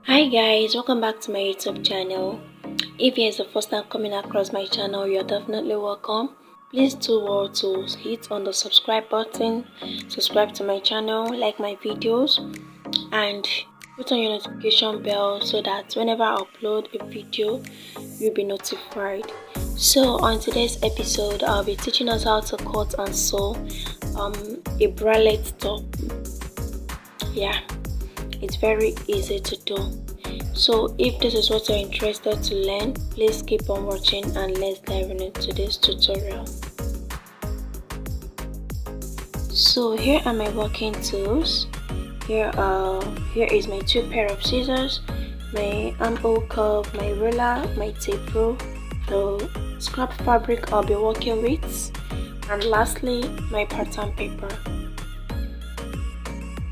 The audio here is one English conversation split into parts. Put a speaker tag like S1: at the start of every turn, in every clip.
S1: Hi guys, welcome back to my YouTube channel. If it's the first time coming across my channel, you're definitely welcome. Please do to hit on the subscribe button, subscribe to my channel, like my videos, and put on your notification bell so that whenever I upload a video, you'll be notified. So on today's episode, I'll be teaching us how to cut and sew a bralette top. Yeah, it's very easy to do. So if this is what you're interested to learn, please keep on watching and let's dive into this tutorial. So here are my working tools. Here is my 2 pair of scissors, my armhole curve, my ruler, my tape rule, the scrap fabric I'll be working with, and lastly my pattern paper.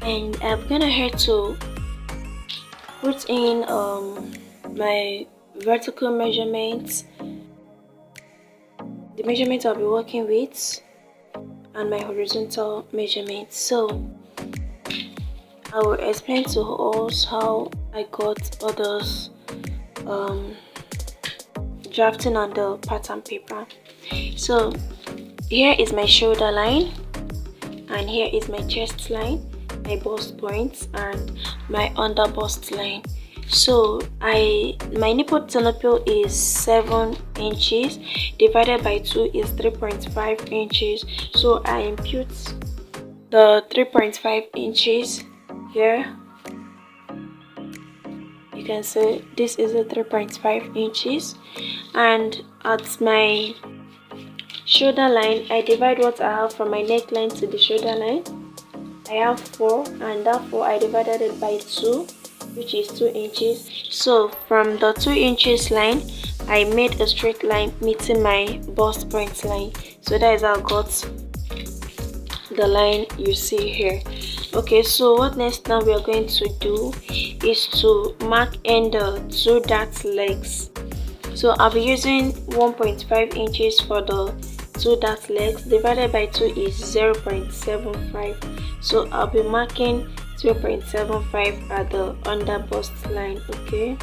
S1: And I'm gonna head to put in my vertical measurements, the measurement I'll be working with, and my horizontal measurements. So I will explain to us how I got others drafting on the pattern paper. So here is my shoulder line, and here is my chest line, my bust points, and my under bust line. So my nipple to nipple is 7 inches, divided by 2 is 3.5 inches. So I impute the 3.5 inches here. You can see this is a 3.5 inches, and at my shoulder line I divide what I have from my neckline to the shoulder line. I have 4, and therefore I divided it by 2, which is 2 inches. So from the 2 inches line I made a straight line meeting my bust point line. So that is how I got the line you see here. Okay, so what next now we are going to do is to mark in the 2 dart legs. So I'll be using 1.5 inches for the 2 dart legs, divided by 2 is 0.75. So I'll be marking 0.75 at the under bust line. Okay,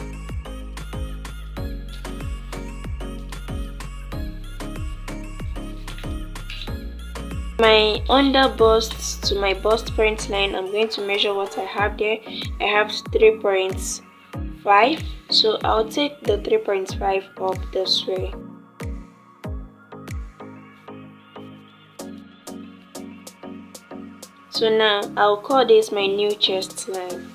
S1: my under bust to my bust point line, I'm going to measure what I have there. I have 3.5, so I'll take the 3.5 up this way. So now I'll call this my new chest line.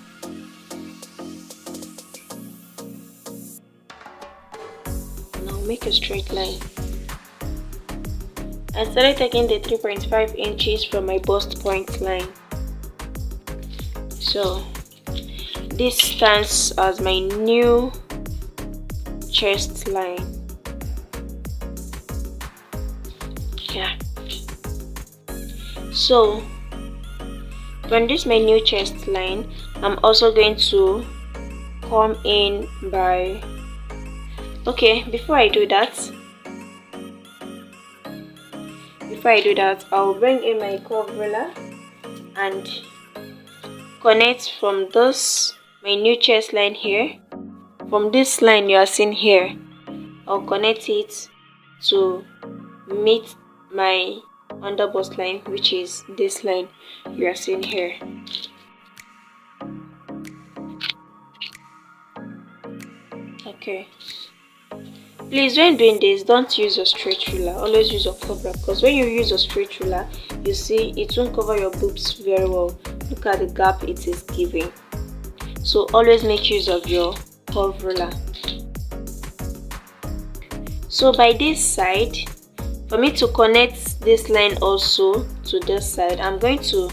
S1: Now make a straight line. I started taking the 3.5 inches from my bust point line. So this stands as my new chest line. Yeah. So from this my new chest line, I'm also going to come in by, okay, before I do that, I'll bring in my curve ruler and connect from this my new chest line here. From this line you are seeing here, I'll connect it to meet my under bust line, which is this line you are seeing here. Okay, please, when doing this, don't use a straight ruler, always use a curve ruler, because when you use a straight ruler, you see it won't cover your boobs very well. Look at the gap it is giving. So always make use of your curve ruler. So by this side, for me to connect this line also to this side, I'm going to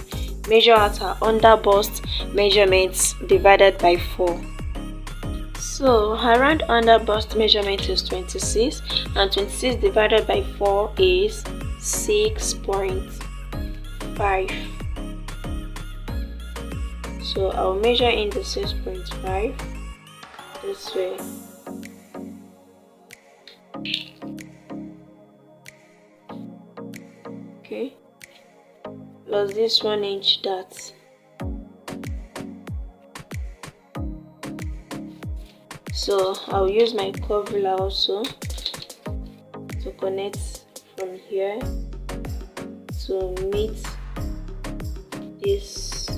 S1: measure out our under bust measurements divided by 4. So her round under bust measurement is 26, and 26 divided by 4 is 6.5. So I'll measure in the 6.5 this way. Okay, plus this 1 inch dart. So I'll use my curve ruler also to connect from here to meet this.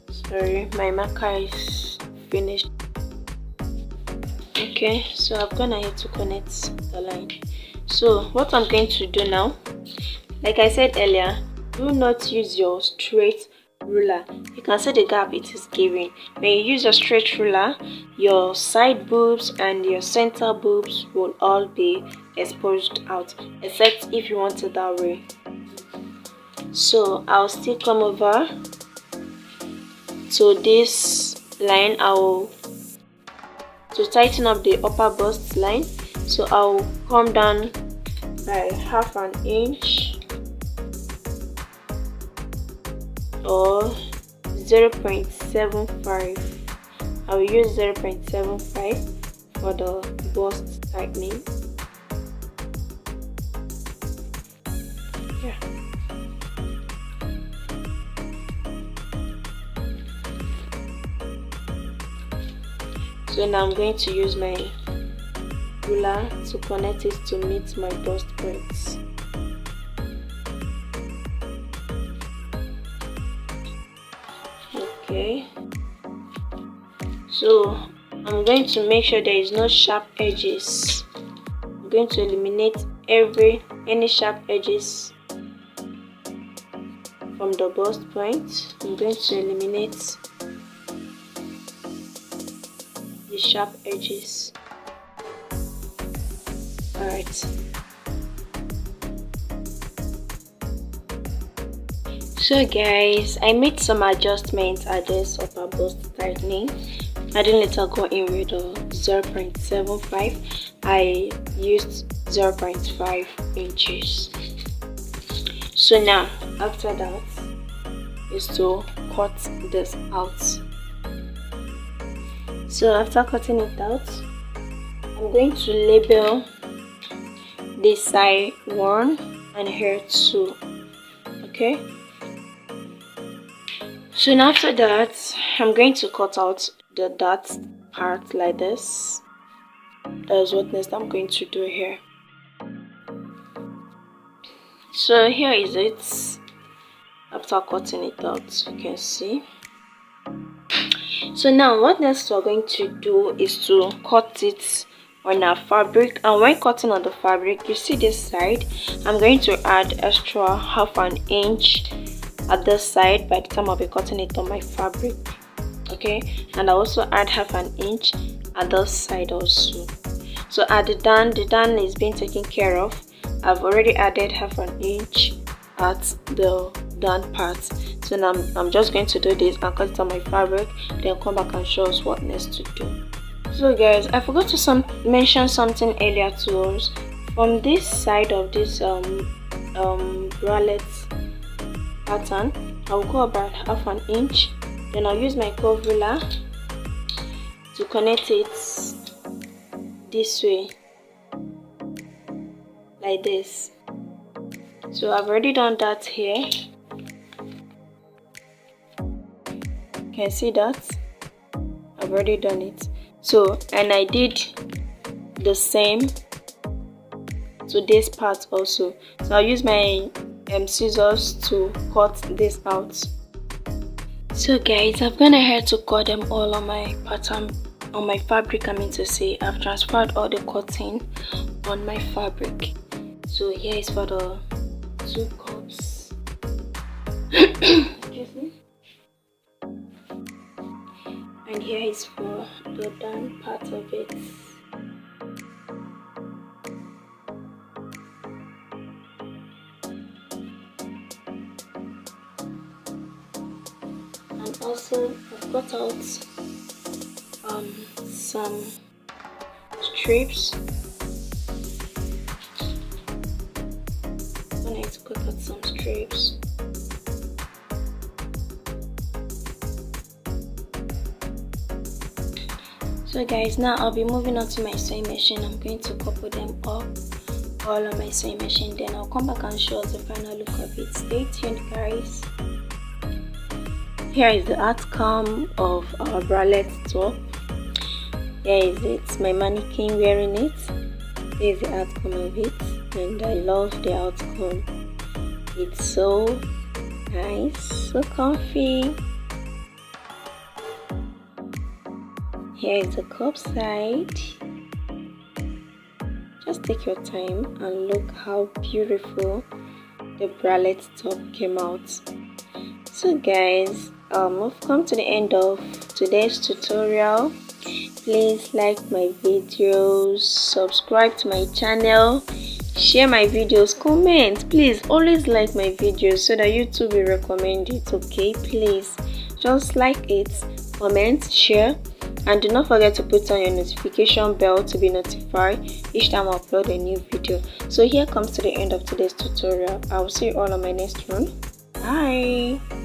S1: Sorry, my marker is finished. Okay, so I've gone ahead to connect the line. So what I'm going to do now, like I said earlier, do not use your straight ruler. You can see the gap it is giving. When you use your straight ruler, your side boobs and your center boobs will all be exposed out, except if you want it that way. So I'll still come over to this line. To tighten up the upper bust line, so I'll come down by half an inch or 0.75. I'll use 0.75 for the bust tightening. Yeah. So now I'm going to use my ruler to connect it to meet my bust points. Okay. So I'm going to make sure there is no sharp edges. I'm going to eliminate any sharp edges from the bust point. I'm going to eliminate the sharp edges. Alright. So guys, I made some adjustments at this upper bust tightening. I didn't later go in with a 0.75. I used 0.5 inches. So now, after that, is to cut this out. So after cutting it out, I'm going to label this side 1 and here 2. Okay. So now after that, I'm going to cut out the dot part like this. That's what next I'm going to do here. So here is it after cutting it out, you can see. So now what next we're going to do is to cut it on our fabric, and when cutting on the fabric, you see this side, I'm going to add extra half an inch at this side by the time I'll be cutting it on my fabric. Okay, and I also add half an inch at this side also. So at the down is being taken care of. I've already added half an inch at the down part. So now I'm just going to do this and cut it on my fabric, then come back and show us what next to do. So guys, I forgot to mention something earlier to us. From this side of this bralette pattern, I'll go about half an inch, then I'll use my curve ruler to connect it this way, like this. So I've already done that here. You can see that I've already done it. So, and I did the same to this part also. So I'll use my scissors to cut this out. So guys, I've gone ahead to cut them all on my pattern, on my fabric. I mean to say, I've transferred all the cutting on my fabric. So here is for the 2 cups. Excuse me. And here is for the down part of it. And also I've cut out some strips. I'm going to cut out some strips. So guys, now I'll be moving on to my sewing machine. I'm going to couple them up all on my sewing machine, then I'll come back and show us the final look of it. Stay tuned guys. Here is the outcome of our bralette top. There is it, my mannequin wearing it. This is the outcome of it, and I love the outcome. It's so nice, so comfy. Here is the cup side. Just take your time and look how beautiful the bralette top came out. So guys, we've come to the end of today's tutorial. Please like my videos, subscribe to my channel, share my videos, comment. Please always like my videos so that YouTube will recommend it. Okay, please just like it, comment, share, and do not forget to put on your notification bell to be notified each time I upload a new video. So here comes to the end of today's tutorial. I will see you all on my next one. Bye.